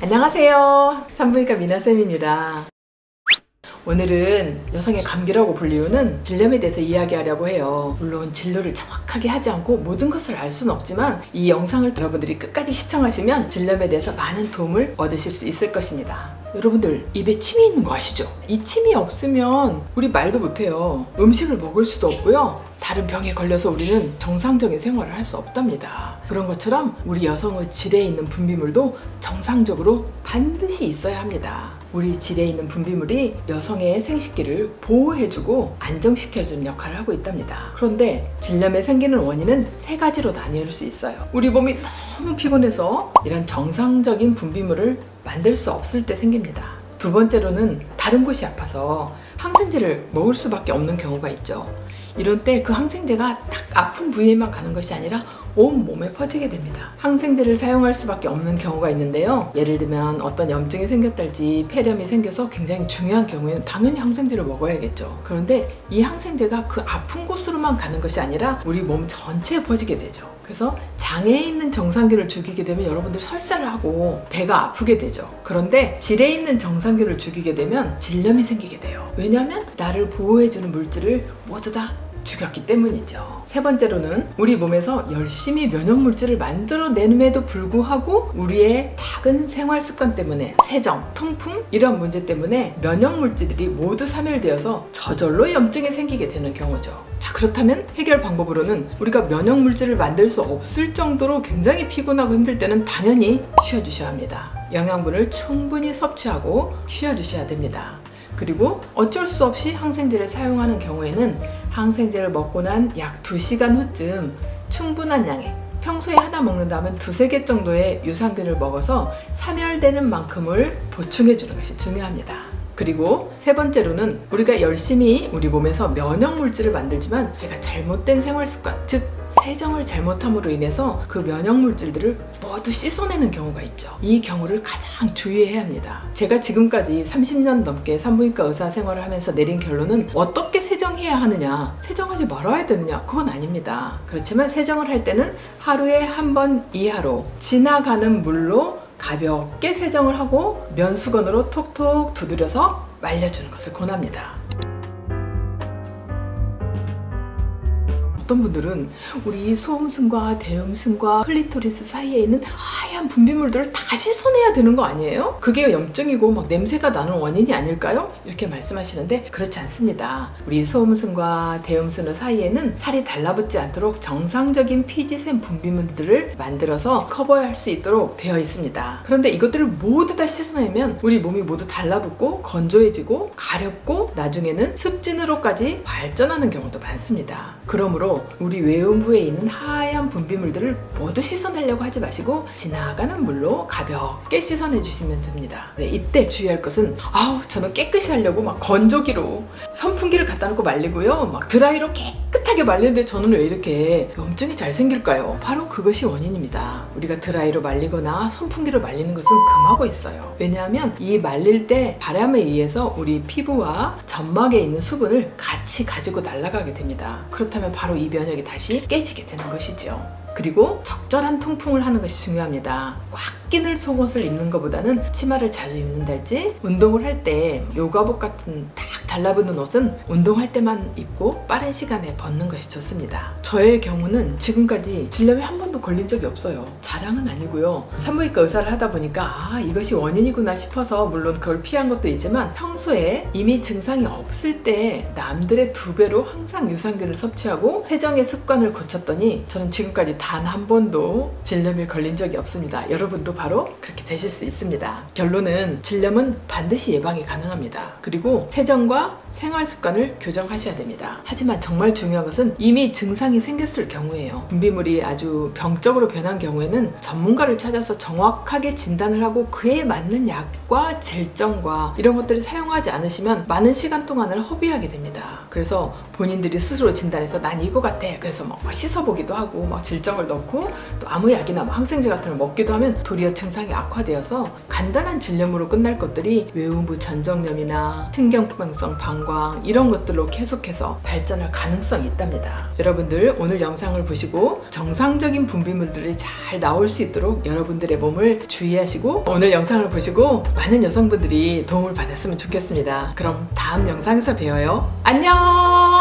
안녕하세요. 산부인과 미나쌤입니다. 오늘은 여성의 감기라고 불리우는 질염에 대해서 이야기하려고 해요. 물론 진료를 정확하게 하지 않고 모든 것을 알 수는 없지만 이 영상을 여러분들이 끝까지 시청하시면 질염에 대해서 많은 도움을 얻으실 수 있을 것입니다. 여러분들 입에 침이 있는 거 아시죠? 이 침이 없으면 우리 말도 못해요. 음식을 먹을 수도 없고요. 다른 병에 걸려서 우리는 정상적인 생활을 할 수 없답니다. 그런 것처럼 우리 여성의 질에 있는 분비물도 정상적으로 반드시 있어야 합니다. 우리 질에 있는 분비물이 여성의 생식기를 보호해주고 안정시켜주는 역할을 하고 있답니다. 그런데 질염에 생기는 원인은 세 가지로 나뉠 수 있어요. 우리 몸이 너무 피곤해서 이런 정상적인 분비물을 만들 수 없을 때 생깁니다. 두 번째로는 다른 곳이 아파서 항생제를 먹을 수밖에 없는 경우가 있죠. 이런 때 그 항생제가 딱 아픈 부위에만 가는 것이 아니라 온몸에 퍼지게 됩니다. 항생제를 사용할 수밖에 없는 경우가 있는데요. 예를 들면 어떤 염증이 생겼달지 폐렴이 생겨서 굉장히 중요한 경우에는 당연히 항생제를 먹어야겠죠. 그런데 이 항생제가 그 아픈 곳으로만 가는 것이 아니라 우리 몸 전체에 퍼지게 되죠. 그래서 장에 있는 정상균을 죽이게 되면 여러분들 설사를 하고 배가 아프게 되죠. 그런데 질에 있는 정상균을 죽이게 되면 질염이 생기게 돼요. 왜냐하면 나를 보호해주는 물질을 모두 다 죽였기 때문이죠. 세 번째로는 우리 몸에서 열심히 면역물질을 만들어내는에도 불구하고 우리의 작은 생활 습관 때문에 세정, 통풍 이런 문제 때문에 면역물질들이 모두 사멸되어서 저절로 염증이 생기게 되는 경우죠. 자, 그렇다면 해결 방법으로는 우리가 면역물질을 만들 수 없을 정도로 굉장히 피곤하고 힘들 때는 당연히 쉬어주셔야 합니다. 영양분을 충분히 섭취하고 쉬어주셔야 됩니다. 그리고 어쩔 수 없이 항생제를 사용하는 경우에는 항생제를 먹고 난 약 2시간 후쯤 충분한 양의, 평소에 하나 먹는다면 2-3개 정도의 유산균을 먹어서 사멸되는 만큼을 보충해 주는 것이 중요합니다. 그리고 세 번째로는 우리가 열심히 우리 몸에서 면역물질을 만들지만 내가 잘못된 생활습관, 즉 세정을 잘못함으로 인해서 그 면역물질들을 모두 씻어내는 경우가 있죠. 이 경우를 가장 주의해야 합니다. 제가 지금까지 30년 넘게 산부인과 의사 생활을 하면서 내린 결론은 어떻게 세정해야 하느냐, 세정하지 말아야 되느냐, 그건 아닙니다. 그렇지만 세정을 할 때는 하루에 한 번 이하로 지나가는 물로 가볍게 세정을 하고 면수건으로 톡톡 두드려서 말려주는 것을 권합니다. 어떤 분들은 우리 소음순과 대음순과 클리토리스 사이에 있는 하얀 분비물들을 다 씻어내야 되는 거 아니에요? 그게 염증이고 막 냄새가 나는 원인이 아닐까요? 이렇게 말씀하시는데 그렇지 않습니다. 우리 소음순과 대음순 사이에는 살이 달라붙지 않도록 정상적인 피지샘 분비물들을 만들어서 커버할 수 있도록 되어 있습니다. 그런데 이것들을 모두 다 씻어내면 우리 몸이 모두 달라붙고 건조해지고 가렵고 나중에는 습진으로까지 발전하는 경우도 많습니다. 그러므로 우리 외음부에 있는 하얀 분비물들을 모두 씻어내려고 하지 마시고 지나가는 물로 가볍게 씻어내 주시면 됩니다. 네, 이때 주의할 것은 저는 깨끗이 하려고 막 건조기로 선풍기를 갖다 놓고 말리고요. 막 드라이로 깨끗하게 말리는데 저는 왜 이렇게 염증이 잘 생길까요? 바로 그것이 원인입니다. 우리가 드라이로 말리거나 선풍기로 말리는 것은 금하고 있어요. 왜냐하면 이 말릴 때 바람에 의해서 우리 피부와 점막에 있는 수분을 같이 가지고 날아가게 됩니다. 그렇다면 바로 이 면역이 다시 깨지게 되는 것이죠. 그리고 적절한 통풍을 하는 것이 중요합니다. 꽉 끼는 속옷을 입는 것보다는 치마를 자주 입는달지 운동을 할 때 요가복 같은 딱 달라붙는 옷은 운동할 때만 입고 빠른 시간에 벗는 것이 좋습니다. 저의 경우는 지금까지 질염에 한 번도 걸린 적이 없어요. 자랑은 아니고요. 산부인과 의사를 하다 보니까 이것이 원인이구나 싶어서 물론 그걸 피한 것도 있지만 평소에 이미 증상이 없을 때 남들의 2배로 항상 유산균을 섭취하고 세정의 습관을 고쳤더니 저는 지금까지 단 한 번도 질염에 걸린 적이 없습니다. 여러분도 바로 그렇게 되실 수 있습니다. 결론은 질염은 반드시 예방이 가능합니다. 그리고 세정과 생활 습관을 교정하셔야 됩니다. 하지만 정말 중요한 것은 이미 증상이 생겼을 경우예요. 분비물이 아주 병적으로 변한 경우에는 전문가를 찾아서 정확하게 진단을 하고 그에 맞는 약과 질정과 이런 것들을 사용하지 않으시면 많은 시간 동안을 허비하게 됩니다. 그래서 본인들이 스스로 진단해서 난 이거 같아. 그래서 막 씻어보기도 하고 막 질정을 넣고 또 아무 약이나 항생제 같은 걸 먹기도 하면 도리어 증상이 악화되어서 간단한 질염으로 끝날 것들이 외음부 전정염이나 신경통성 방광 방광 이런 것들로 계속해서 발전할 가능성이 있답니다. 여러분들 오늘 영상을 보시고 정상적인 분비물들이 잘 나올 수 있도록 여러분들의 몸을 주의하시고 오늘 영상을 보시고 많은 여성분들이 도움을 받았으면 좋겠습니다. 그럼 다음 영상에서 봬요. 안녕!